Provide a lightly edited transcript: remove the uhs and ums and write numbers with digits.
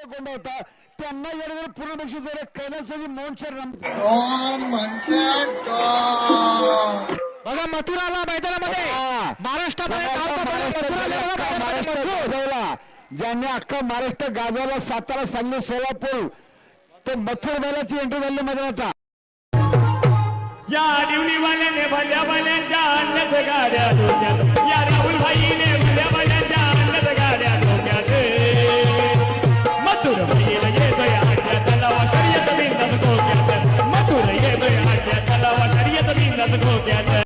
कोंडा होता त्यांना यावेळी पूर्ण बक्षीस दिलं कैलासवासी मोहनशर बघा मथुराला मैदानामध्ये महाराष्ट्रामध्ये ज्यांनी अख्खा महाराष्ट्र गाजवला सातारा सांगली सोलापूर तो मथुर बैलाची एंट्री झाली मैदानात या दिवलीवाल्याने भल्या भल्यांच्या अंड्यात गाड्या डोक्यात या राहुल भाईने भल्या भल्यांच्या अंड्यात गाड्या डोक्यात मथुर भाईला येतोय अंड्या तलावा शर्यत बिंदात डोक्यात मथुर येतोय अंड्या तलावा शर्यत बिंदात डोक्यात